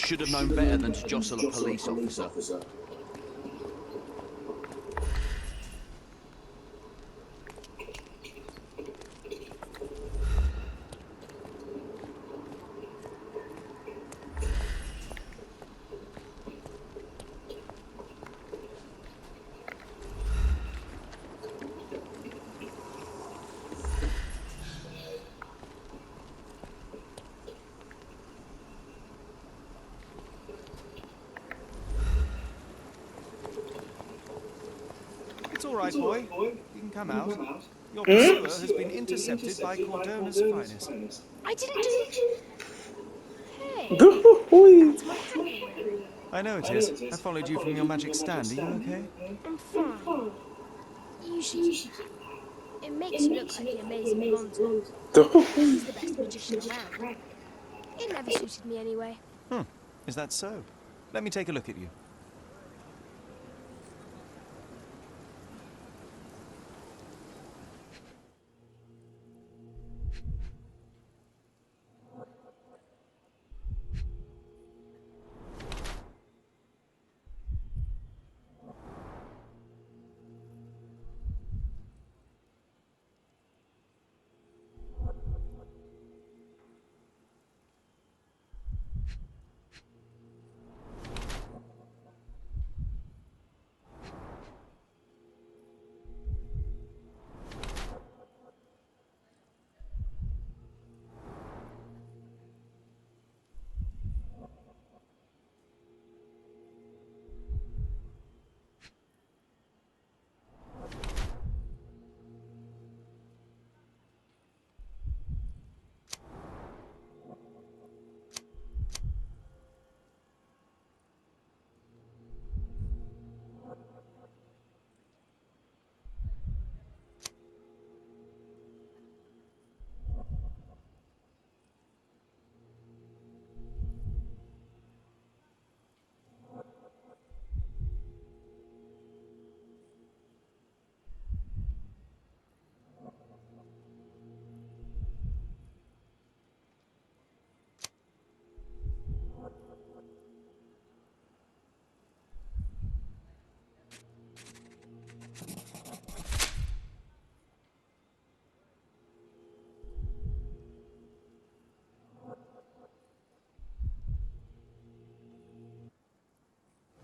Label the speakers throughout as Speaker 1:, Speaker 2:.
Speaker 1: should have known better than to jostle a police officer.
Speaker 2: It's all right, boy. You can come out. Your pursuer has been intercepted by Cordona's finest.
Speaker 3: I didn't do... Hey, that's my hat you're wearing.
Speaker 2: I know it is. I followed you from your magic stand. Are you okay?
Speaker 3: I'm fine. You should use that. It makes you look like the amazing Lonzo. He's the best magician around. It never suited me anyway.
Speaker 2: Is that so? Let me take a look at you.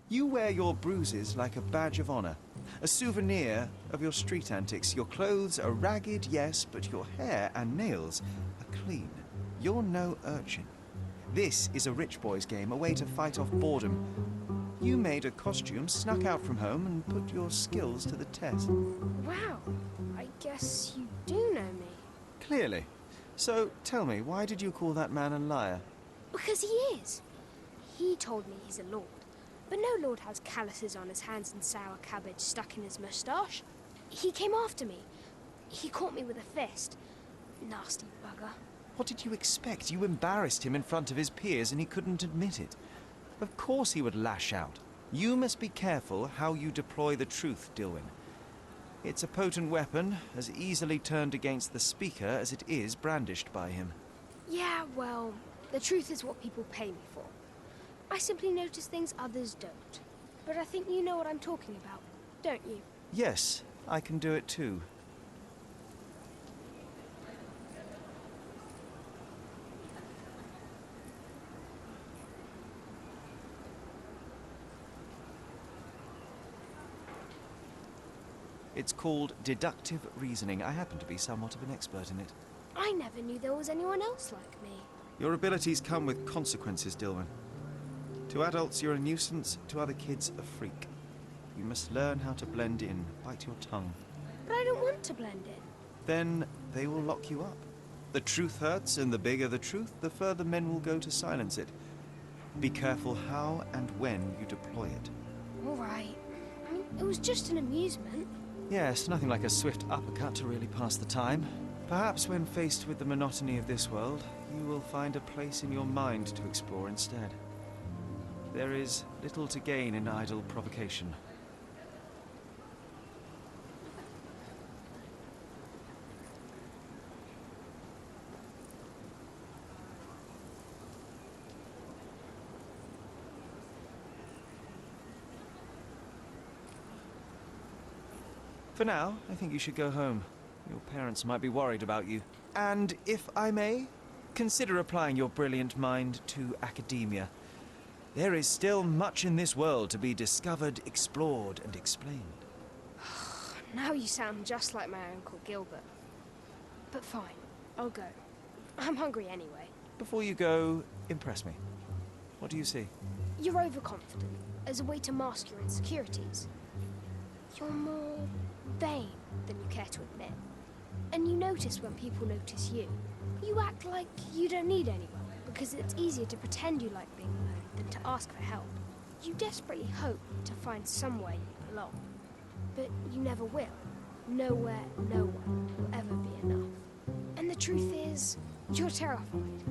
Speaker 2: You wear your bruises like a badge of honor, a souvenir of your street antics. Your clothes are ragged, yes, but your hair and nails are clean. You're no urchin. This is a rich boy's game, a way to fight off boredom. You made a costume, snuck out from home, and put your skills to the test.
Speaker 3: Wow, I guess you do know me.
Speaker 2: Clearly. So, tell me, why did you call that man a liar?
Speaker 3: Because he is. He told me he's a lord. But no lord has calluses on his hands and sour cabbage stuck in his moustache. He came after me. He caught me with a fist. Nasty bugger.
Speaker 2: What did you expect? You embarrassed him in front of his peers and he couldn't admit it. Of course he would lash out. You must be careful how you deploy the truth, Dilwyn. It's a potent weapon, as easily turned against the speaker as it is brandished by him.
Speaker 3: Yeah, well, the truth is what people pay me for. I simply notice things others don't. But I think you know what I'm talking about, don't you?
Speaker 2: Yes, I can do it too. It's called deductive reasoning. I happen to be somewhat of an expert in it.
Speaker 3: I never knew there was anyone else like me.
Speaker 2: Your abilities come with consequences, Dilwyn. To adults, you're a nuisance. To other kids, a freak. You must learn how to blend in. Bite your tongue.
Speaker 3: But I don't want to blend in.
Speaker 2: Then they will lock you up. The truth hurts, and the bigger the truth, the further men will go to silence it. Be careful how and when you deploy it.
Speaker 3: All right. I mean, it was just an amusement.
Speaker 2: Yes, nothing like a swift uppercut to really pass the time. Perhaps when faced with the monotony of this world, you will find a place in your mind to explore instead. There is little to gain in idle provocation. For now, I think you should go home. Your parents might be worried about you. And if I may, consider applying your brilliant mind to academia. There is still much in this world to be discovered, explored, and explained.
Speaker 3: Now you sound just like my Uncle Gilbert. But fine, I'll go. I'm hungry anyway.
Speaker 2: Before you go, impress me. What do you see?
Speaker 3: You're overconfident, as a way to mask your insecurities. You're more vain than you care to admit. And you notice when people notice you. You act like you don't need anyone, because it's easier to pretend you like being alone than to ask for help. You desperately hope to find somewhere you belong. But you never will. Nowhere, no one will ever be enough. And the truth is, you're terrified.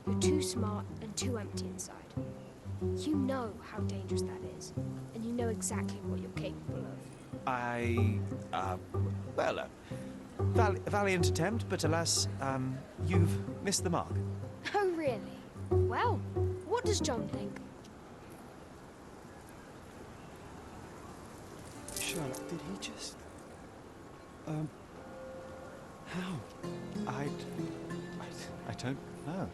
Speaker 3: You're too smart and too empty inside. You know how dangerous that is, and you know exactly what you're capable of.
Speaker 2: Valiant attempt, but alas, you've missed the mark.
Speaker 3: Oh, really? Well, what does John think?
Speaker 2: Sherlock, did he just... how? I don't know.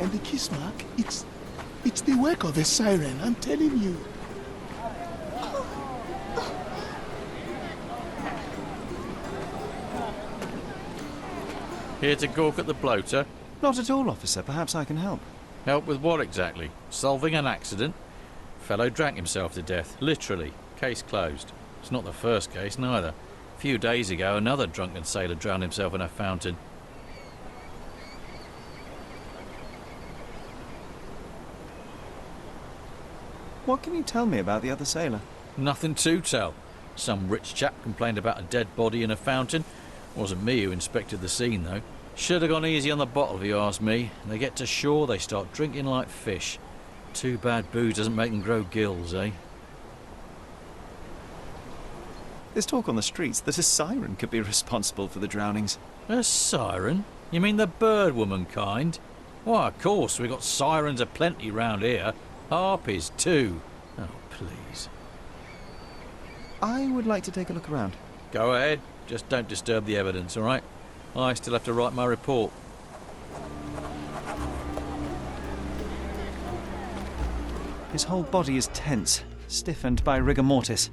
Speaker 4: And the kiss mark, it's the work of a siren, I'm telling you.
Speaker 5: Here to gawk at the bloater?
Speaker 2: Not at all, officer. Perhaps I can help.
Speaker 5: Help with what exactly? Solving an accident? Fellow drank himself to death, literally. Case closed. It's not the first case, neither. A few days ago, another drunken sailor drowned himself in a fountain.
Speaker 2: What can you tell me about the other sailor?
Speaker 5: Nothing to tell. Some rich chap complained about a dead body in a fountain. Wasn't me who inspected the scene, though. Should have gone easy on the bottle, if you ask me. They get to shore, they start drinking like fish. Too bad booze doesn't make them grow gills, eh?
Speaker 2: There's talk on the streets that a siren could be responsible for the drownings.
Speaker 5: A siren? You mean the bird woman kind? Why, of course, we've got sirens aplenty round here. Harpies, too. Oh, please.
Speaker 2: I would like to take a look around.
Speaker 5: Go ahead. Just don't disturb the evidence, all right? I still have to write my report.
Speaker 2: His whole body is tense, stiffened by rigor mortis.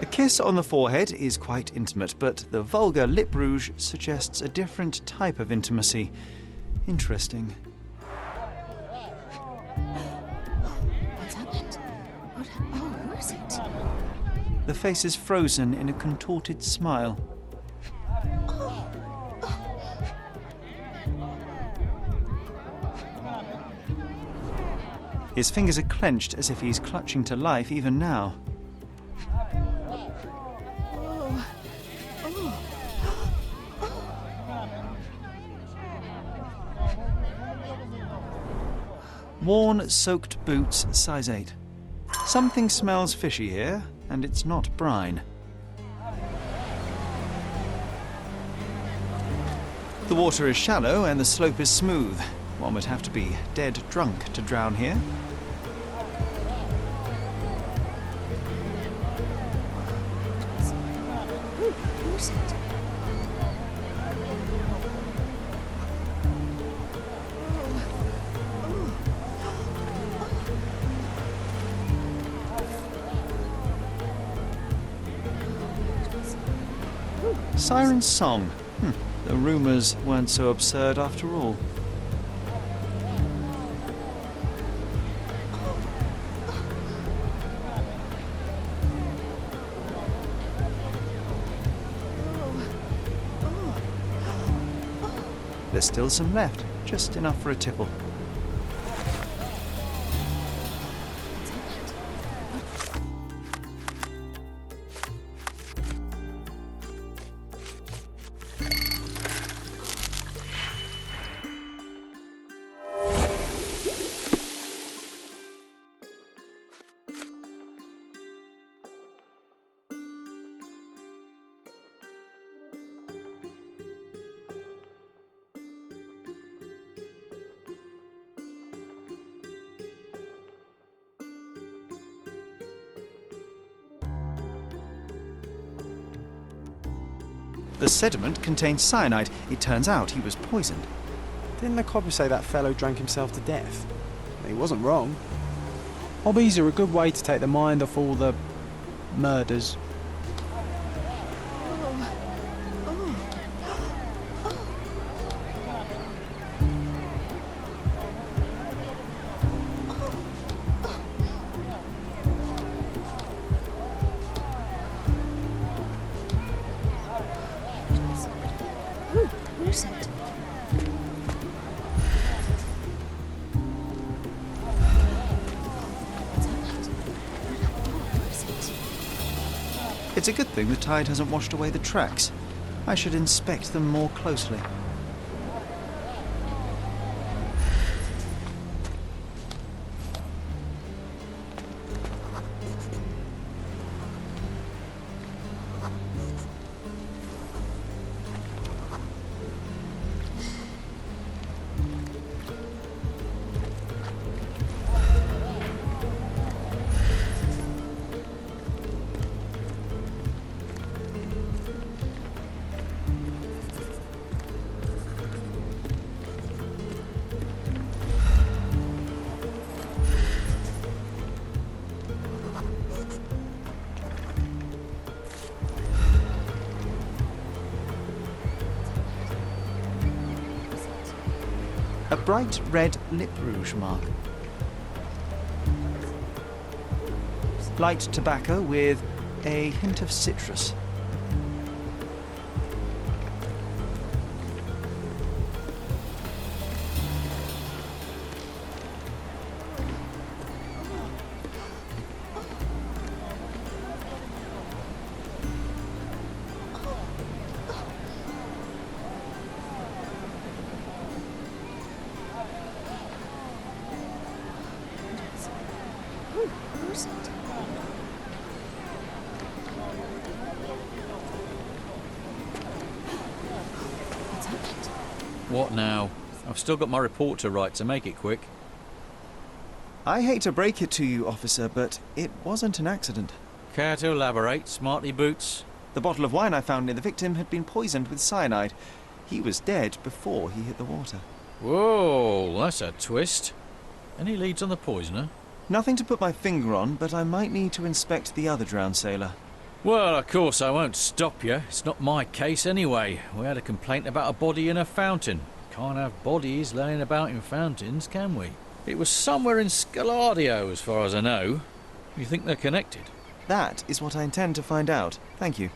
Speaker 2: A kiss on the forehead is quite intimate, but the vulgar lip rouge suggests a different type of intimacy. Interesting.
Speaker 6: What's happened? Who is it?
Speaker 2: The face is frozen in a contorted smile. His fingers are clenched as if he's clutching to life even now. Worn, soaked boots, size 8. Something smells fishy here, and it's not brine. The water is shallow and the slope is smooth. One would have to be dead drunk to drown here.
Speaker 6: Who's it?
Speaker 2: Siren's song. The rumours weren't so absurd after all. There's still some left, just enough for a tipple. The sediment contained cyanide. It turns out he was poisoned.
Speaker 7: Didn't the copper say that fellow drank himself to death? He wasn't wrong. Hobbies are a good way to take the mind off all the murders.
Speaker 2: It's a good thing the tide hasn't washed away the tracks. I should inspect them more closely. A bright red lip rouge mark. Light tobacco with a hint of citrus.
Speaker 6: Who's it? What's happened?
Speaker 5: What now? I've still got my report to write, so make it quick.
Speaker 2: I hate to break it to you, officer, but it wasn't an accident.
Speaker 5: Care to elaborate, smarty boots?
Speaker 2: The bottle of wine I found near the victim had been poisoned with cyanide. He was dead before he hit the water.
Speaker 5: Whoa, that's a twist. Any leads on the poisoner?
Speaker 2: Nothing to put my finger on, but I might need to inspect the other drowned sailor.
Speaker 5: Well, of course I won't stop you. It's not my case anyway. We had a complaint about a body in a fountain. Can't have bodies laying about in fountains, can we? It was somewhere in Scaladio, as far as I know. You think they're connected?
Speaker 2: That is what I intend to find out. Thank you.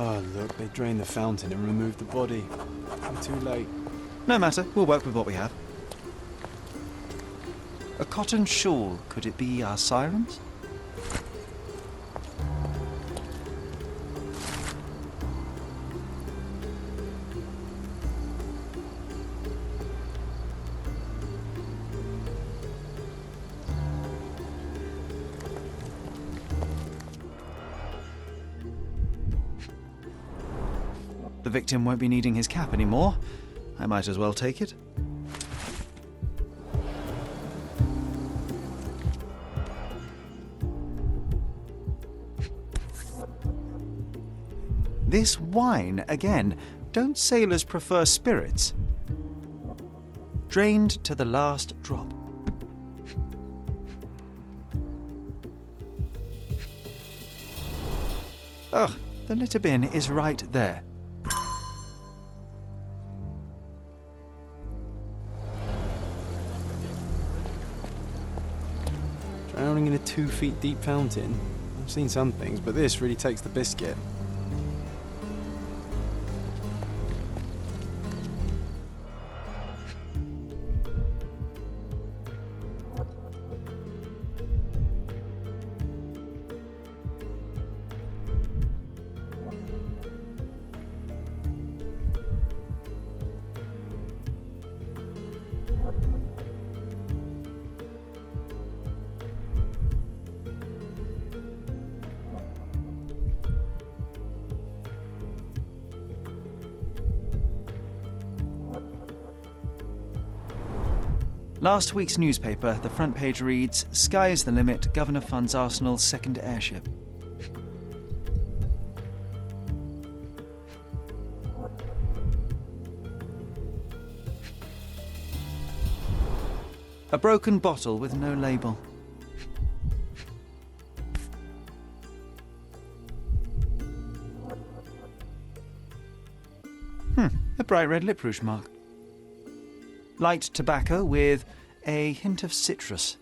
Speaker 7: Oh, look, they drained the fountain and removed the body. We're too late.
Speaker 2: No matter, we'll work with what we have. A cotton shawl. Could it be our sirens? The victim won't be needing his cap anymore. I might as well take it. This wine again. Don't sailors prefer spirits? Drained to the last drop. Ugh, the litter bin is right there.
Speaker 7: Drowning in a 2 feet deep fountain. I've seen some things, but this really takes the biscuit.
Speaker 2: Last week's newspaper, the front page reads, "Sky is the limit, Governor funds Arsenal's second airship." A broken bottle with no label. A bright red lip rouge mark. Light tobacco with a hint of citrus.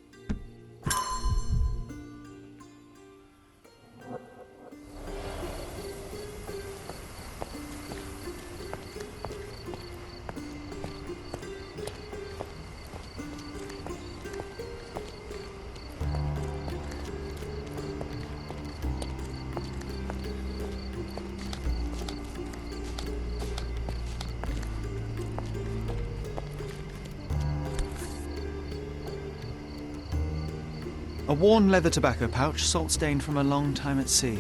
Speaker 2: A worn leather tobacco pouch, salt-stained from a long time at sea.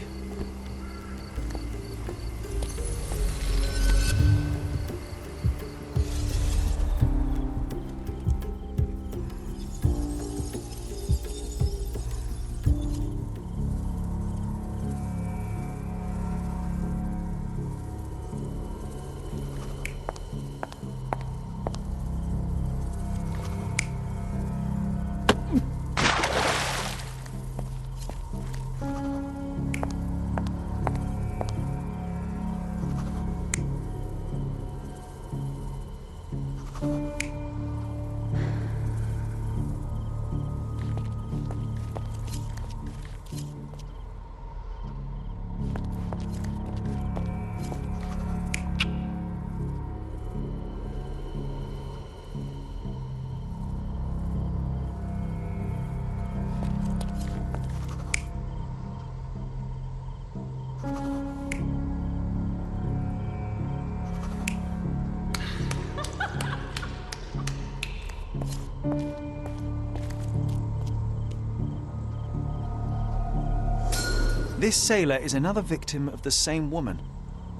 Speaker 2: This sailor is another victim of the same woman.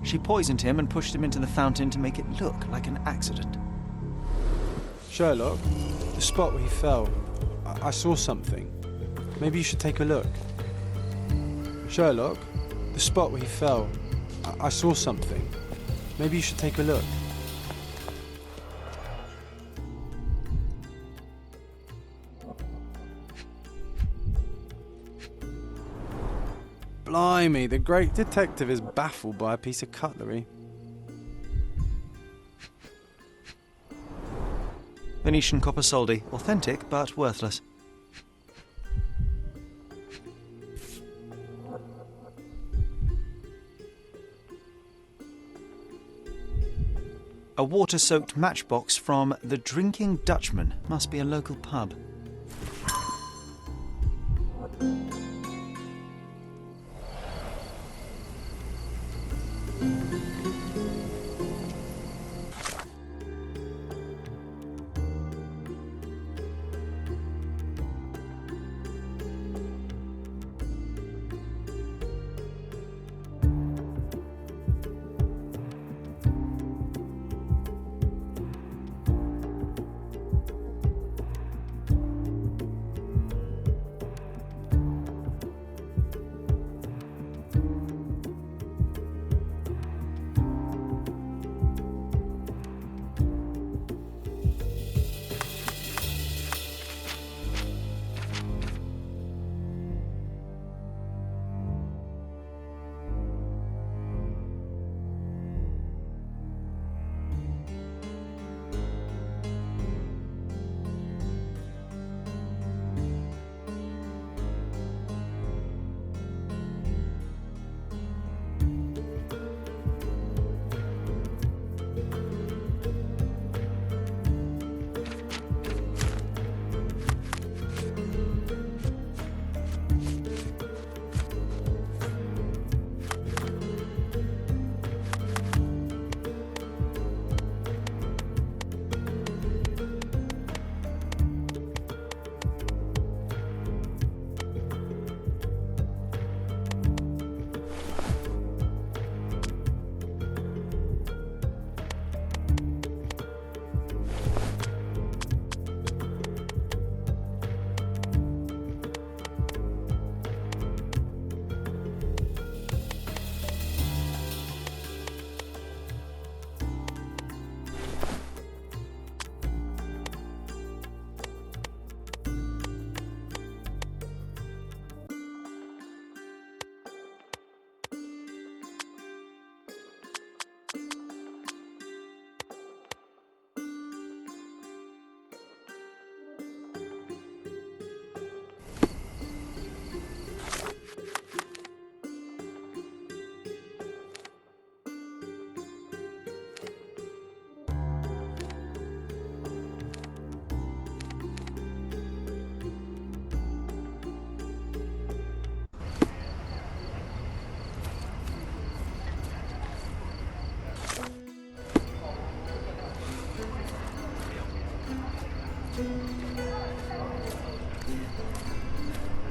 Speaker 2: She poisoned him and pushed him into the fountain to make it look like an accident.
Speaker 7: Sherlock, the spot where he fell, I saw something. Maybe you should take a look. Sherlock, the spot where he fell, I saw something. Maybe you should take a look. Blimey, the great detective is baffled by a piece of cutlery.
Speaker 2: Venetian copper soldi, authentic but worthless. A water-soaked matchbox from the Drinking Dutchman. Must be a local pub.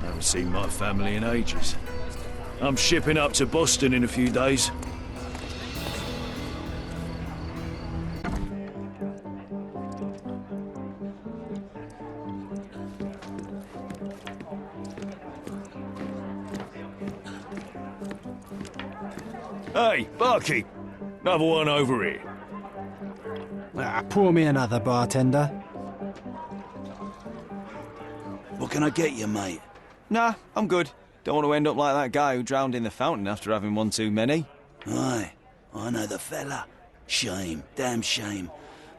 Speaker 8: Haven't seen my family in ages. I'm shipping up to Boston in a few days. Hey, barkeep! Another one over here.
Speaker 7: Pour me another, bartender.
Speaker 9: What can I get you, mate?
Speaker 2: Nah, I'm good. Don't want to end up like that guy who drowned in the fountain after having one too many.
Speaker 9: Aye, I know the fella. Shame, damn shame.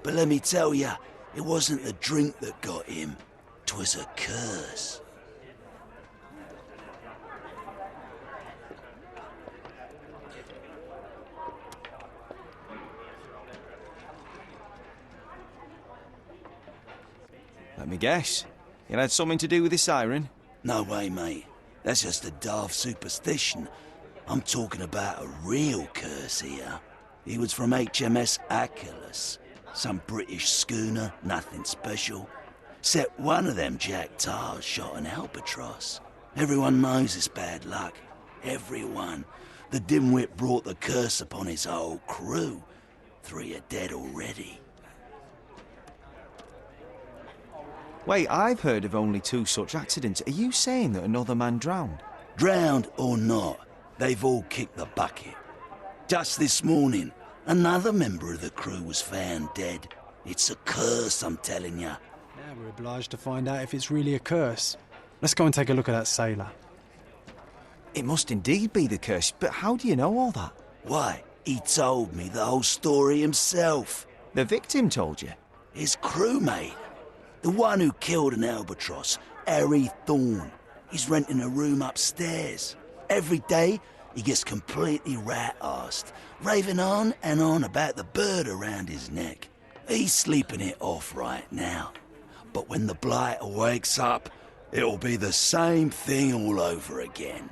Speaker 9: But let me tell ya, it wasn't the drink that got him. 'Twas a curse.
Speaker 2: Let me guess. It had something to do with the siren?
Speaker 9: No way, mate. That's just a daft superstition. I'm talking about a real curse here. He was from HMS Achilles. Some British schooner, nothing special. Except one of them Jack Tars shot an albatross. Everyone knows it's bad luck. Everyone. The dimwit brought the curse upon his whole crew. 3 are dead already.
Speaker 2: Wait, I've heard of only 2 such accidents. Are you saying that another man drowned?
Speaker 9: Drowned or not, they've all kicked the bucket. Just this morning, another member of the crew was found dead. It's a curse, I'm telling ya.
Speaker 7: Now we're obliged to find out if it's really a curse. Let's go and take a look at that sailor.
Speaker 2: It must indeed be the curse, but how do you know all that?
Speaker 9: Why, he told me the whole story himself.
Speaker 2: The victim told you?
Speaker 9: His crewmate. The one who killed an albatross, Harry Thorne. He's renting a room upstairs. Every day, he gets completely rat-arsed, raving on and on about the bird around his neck. He's sleeping it off right now. But when the blighter wakes up, it'll be the same thing all over again.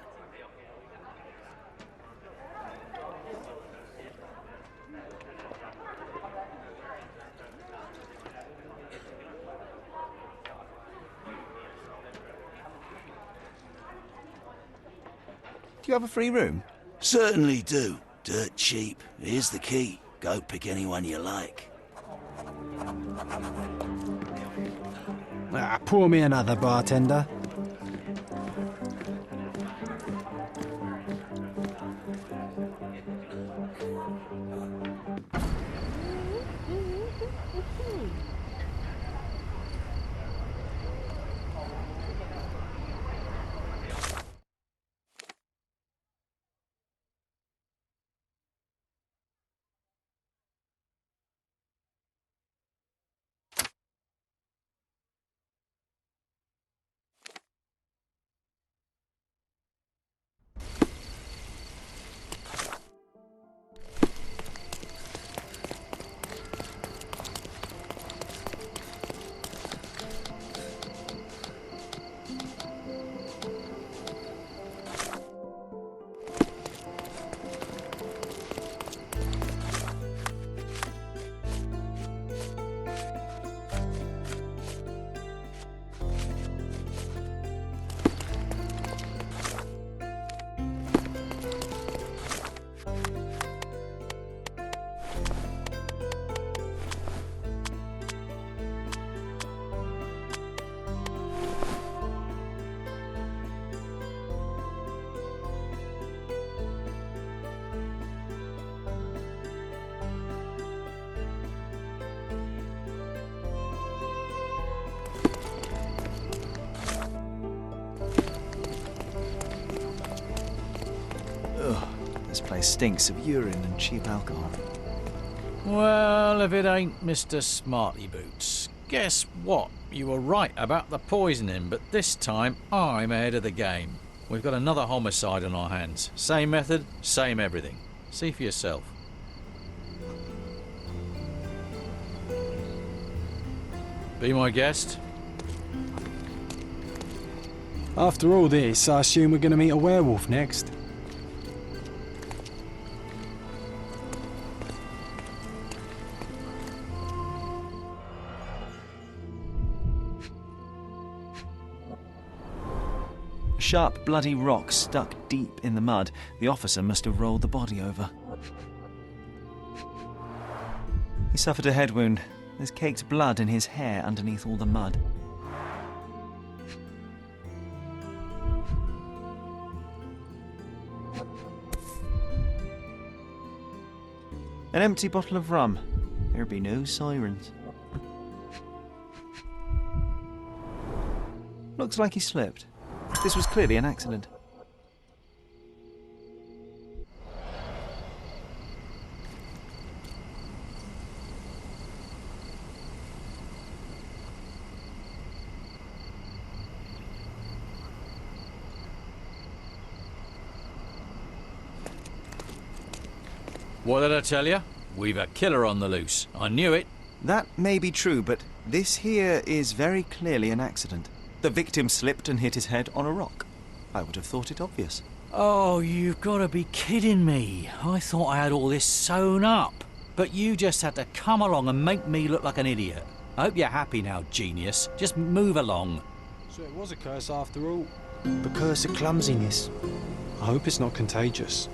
Speaker 2: Do you have a free room?
Speaker 9: Certainly do. Dirt cheap. Here's the key. Go pick anyone you like.
Speaker 7: Pour me another, bartender.
Speaker 2: Ugh, this place stinks of urine and cheap alcohol.
Speaker 5: Well, if it ain't Mr. Smarty Boots. Guess what? You were right about the poisoning, but this time I'm ahead of the game. We've got another homicide on our hands. Same method, same everything. See for yourself. Be my guest.
Speaker 7: After all this, I assume we're going to meet a werewolf next.
Speaker 2: A sharp, bloody rock stuck deep in the mud. The officer must have rolled the body over. He suffered a head wound. There's caked blood in his hair underneath all the mud. An empty bottle of rum. There'd be no sirens. Looks like he slipped. This was clearly an accident.
Speaker 5: What did I tell you? We've a killer on the loose. I knew it.
Speaker 2: That may be true, but this here is very clearly an accident. The victim slipped and hit his head on a rock. I would have thought it obvious.
Speaker 5: Oh, you've got to be kidding me. I thought I had all this sewn up. But you just had to come along and make me look like an idiot. I hope you're happy now, genius. Just move along.
Speaker 7: So it was a curse after all. The curse of clumsiness. I hope it's not contagious.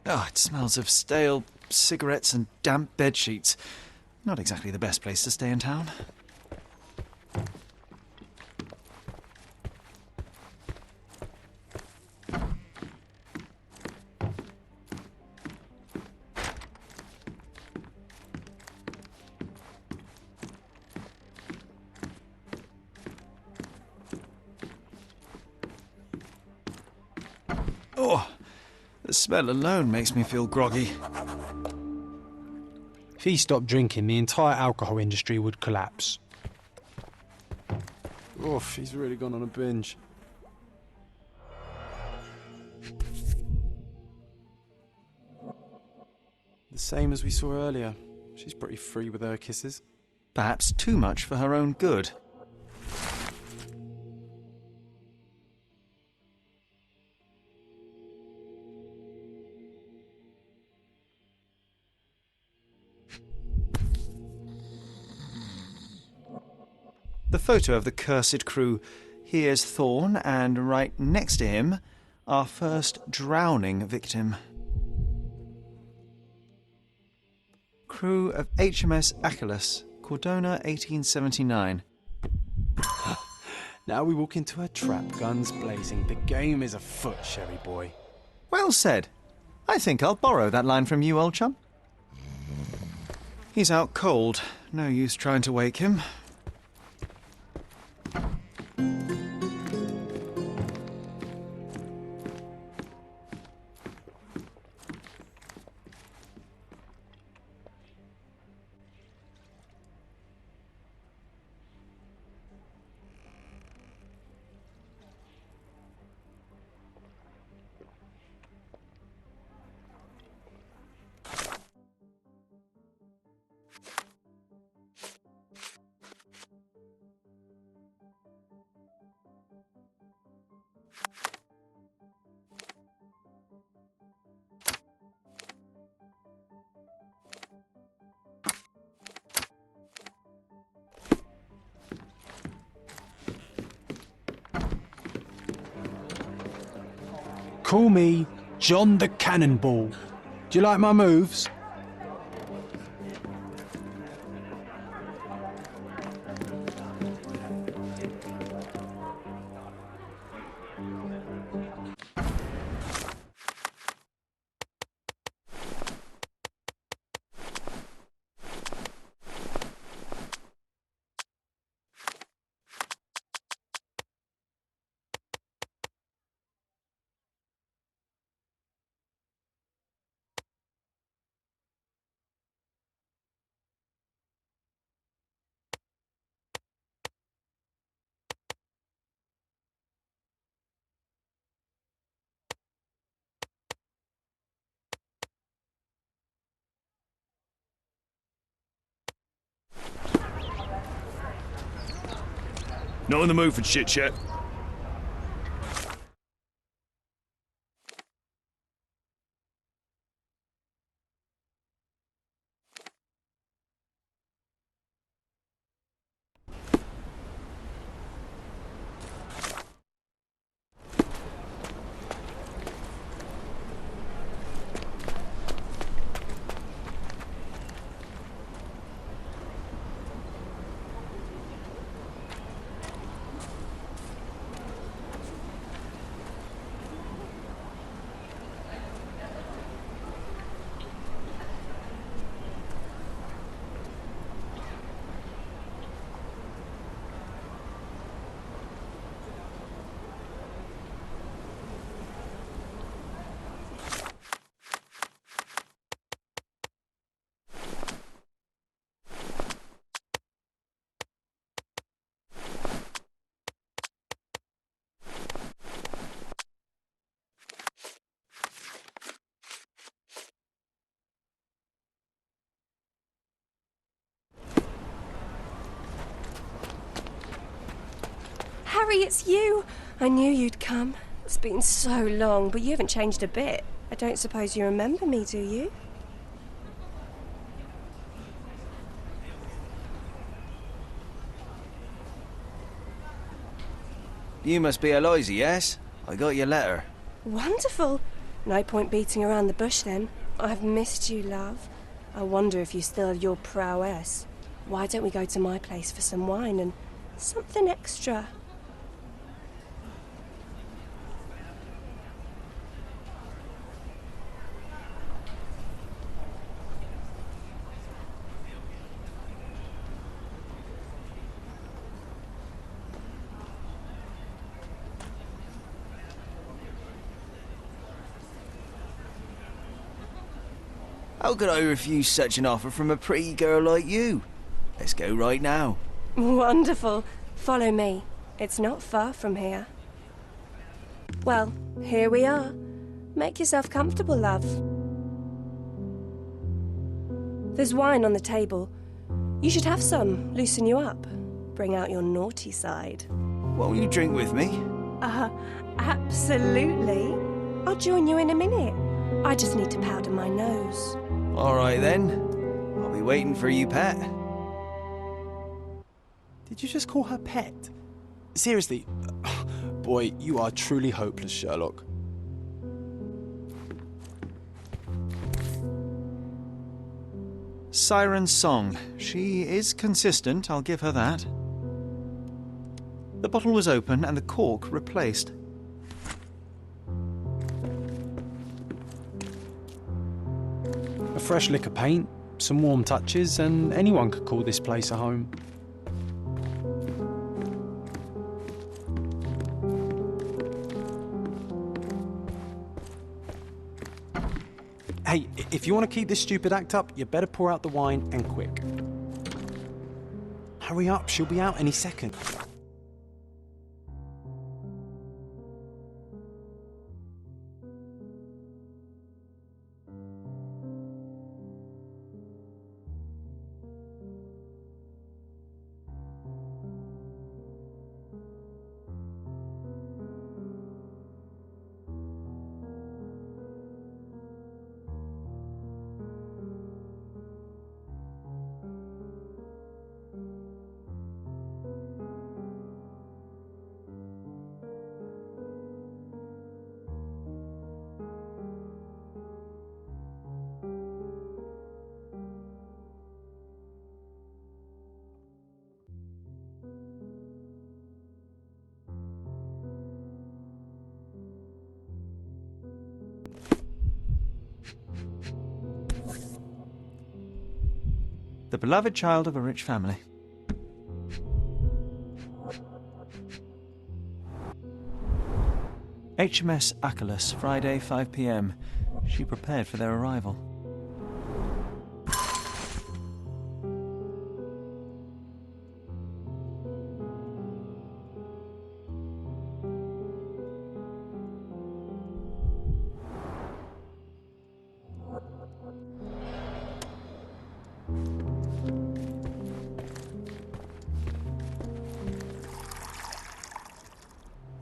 Speaker 2: Oh, it smells of stale cigarettes and damp bed sheets. Not exactly the best place to stay in town. Oh, the smell alone makes me feel groggy.
Speaker 7: If he stopped drinking, the entire alcohol industry would collapse. Oof, he's really gone on a binge. The same as we saw earlier. She's pretty free with her kisses.
Speaker 2: Perhaps too much for her own good. The photo of the cursed crew. Here's Thorn, and right next to him, our first drowning victim. Crew of HMS Achilles, Cordona, 1879.
Speaker 7: Now we walk into a trap, guns blazing. The game is afoot, Sherry boy.
Speaker 2: Well said. I think I'll borrow that line from you, old chum. He's out cold. No use trying to wake him.
Speaker 7: Call me John the Cannonball. Do you like my moves?
Speaker 8: Not in the mood for chit-chat.
Speaker 6: Harry, it's you! I knew you'd come. It's been so long, but you haven't changed a bit. I don't suppose you remember me, do you?
Speaker 2: You must be Eloise, yes? I got your letter.
Speaker 6: Wonderful. No point beating around the bush then. I've missed you, love. I wonder if you still have your prowess. Why don't we go to my place for some wine and something extra?
Speaker 2: How could I refuse such an offer from a pretty girl like you? Let's go right now.
Speaker 6: Wonderful. Follow me. It's not far from here. Well, here we are. Make yourself comfortable, love. There's wine on the table. You should have some, loosen you up. Bring out your naughty side.
Speaker 2: Won't you drink with me?
Speaker 6: Absolutely. I'll join you in a minute. I just need to powder my nose.
Speaker 2: All right then. I'll be waiting for you, pet.
Speaker 7: Did you just call her pet? Seriously? Boy, you are truly hopeless, Sherlock.
Speaker 2: Siren's song. She is consistent, I'll give her that. The bottle was open and the cork replaced.
Speaker 7: A fresh lick of paint, some warm touches, and anyone could call this place a home. Hey, if you want to keep this stupid act up, you better pour out the wine, and quick. Hurry up, she'll be out any second.
Speaker 2: The beloved child of a rich family. HMS Achilles, Friday, 5 p.m. She prepared for their arrival.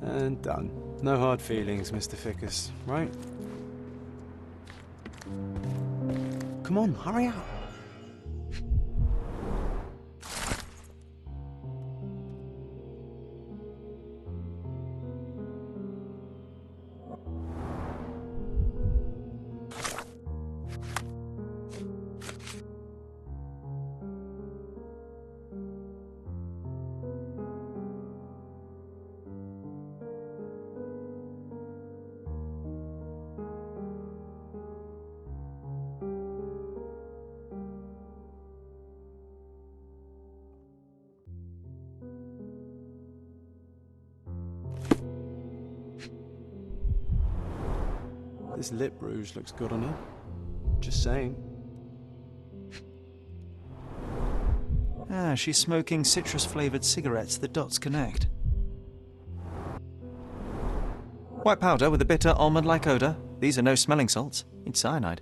Speaker 7: And done. No hard feelings, Mr. Fickus, right? Come on, hurry up. This lip rouge looks good on her. Just saying.
Speaker 2: Ah, she's smoking citrus-flavoured cigarettes. The dots connect. White powder with a bitter almond-like odour. These are no smelling salts. It's cyanide.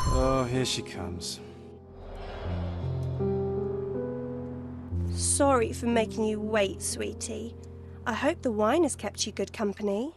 Speaker 7: Oh, here she comes.
Speaker 6: Sorry for making you wait, sweetie. I hope the wine has kept you good company.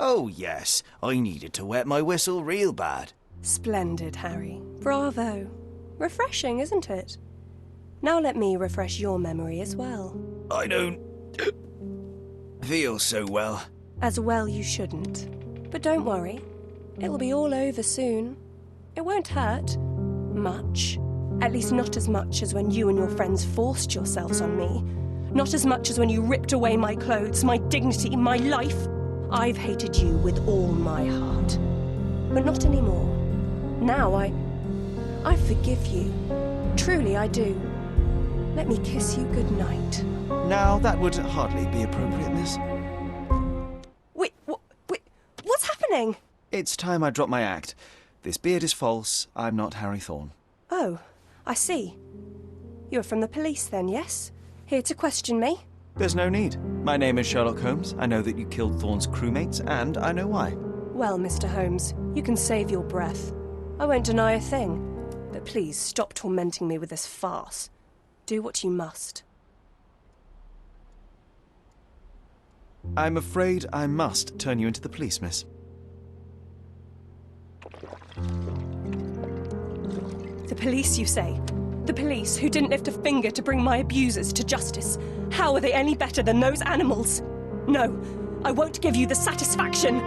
Speaker 2: Oh, yes. I needed to wet my whistle real bad.
Speaker 6: Splendid, Harry. Bravo. Refreshing, isn't it? Now let me refresh your memory as well.
Speaker 2: I don't feel so well.
Speaker 6: As well you shouldn't. But don't worry. It'll be all over soon. It won't hurt. Much. At least not as much as when you and your friends forced yourselves on me. Not as much as when you ripped away my clothes, my dignity, my life. I've hated you with all my heart. But not anymore. Now I forgive you. Truly I do. Let me kiss you goodnight.
Speaker 2: Now, that would hardly be appropriate, miss.
Speaker 6: Wait, what's happening?
Speaker 2: It's time I drop my act. This beard is false. I'm not Harry Thorne.
Speaker 6: Oh, I see. You're from the police then, yes? Here to question me?
Speaker 2: There's no need. My name is Sherlock Holmes. I know that you killed Thorne's crewmates, and I know why.
Speaker 6: Well, Mr. Holmes, you can save your breath. I won't deny a thing. But please stop tormenting me with this farce. Do what you must.
Speaker 2: I'm afraid I must turn you into the police, miss.
Speaker 6: The police, you say? The police who didn't lift a finger to bring my abusers to justice. How are they any better than those animals? No, I won't give you the satisfaction.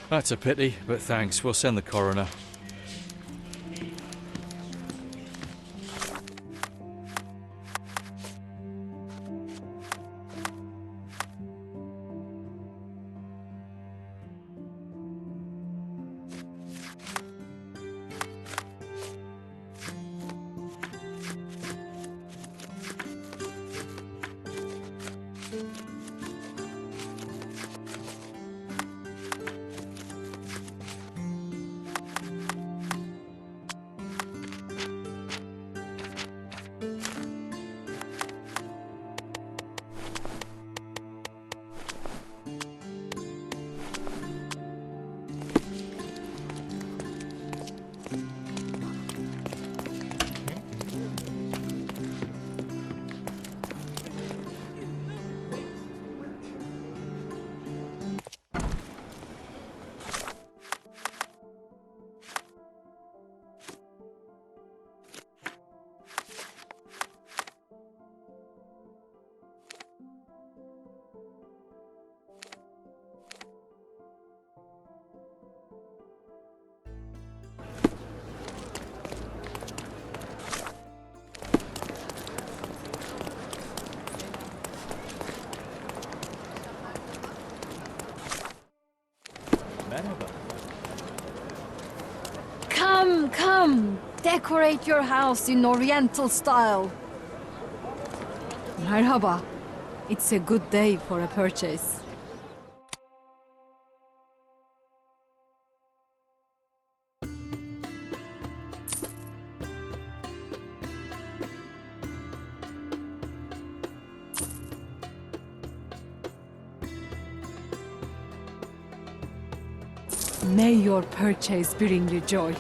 Speaker 5: That's a pity, but thanks. We'll send the coroner.
Speaker 10: Come! Decorate your house in Oriental style. Merhaba. It's a good day for a purchase. May your purchase bring you joy.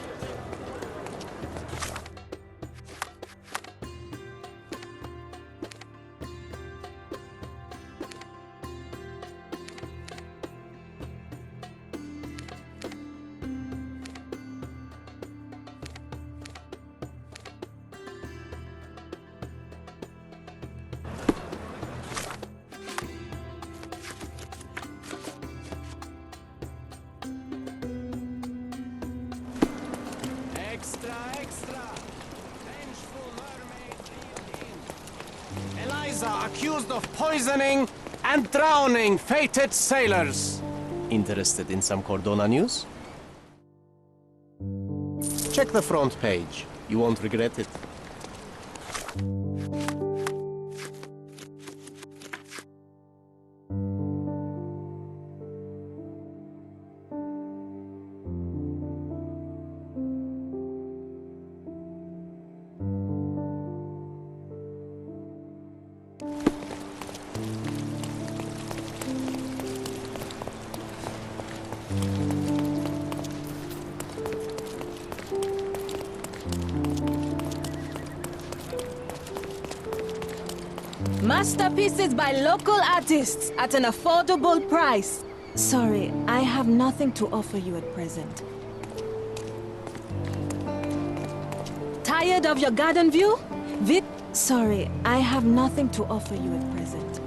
Speaker 11: Extra, extra! Vengeful mermaid reeled in. Eliza accused of poisoning and drowning fated sailors. Interested in some Cordona news? Check the front page. You won't regret it.
Speaker 12: Masterpieces by local artists at an affordable price. Sorry, I have nothing to offer you at present. Tired of your garden view? Sorry, I have nothing to offer you at present.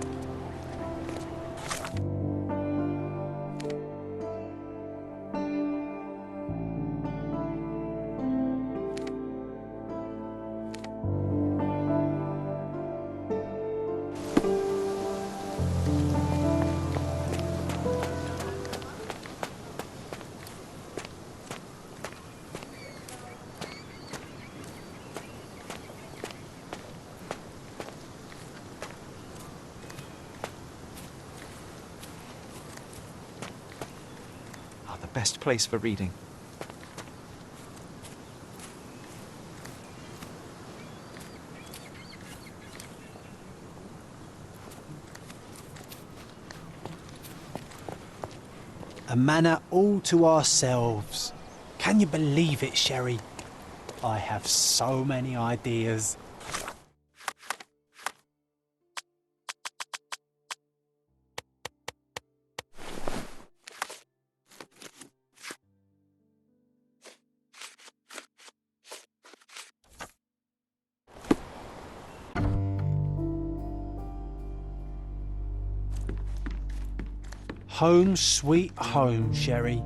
Speaker 2: The best place for reading.
Speaker 7: A manor all to ourselves. Can you believe it, Sherry? I have so many ideas. Home sweet home, Sherry.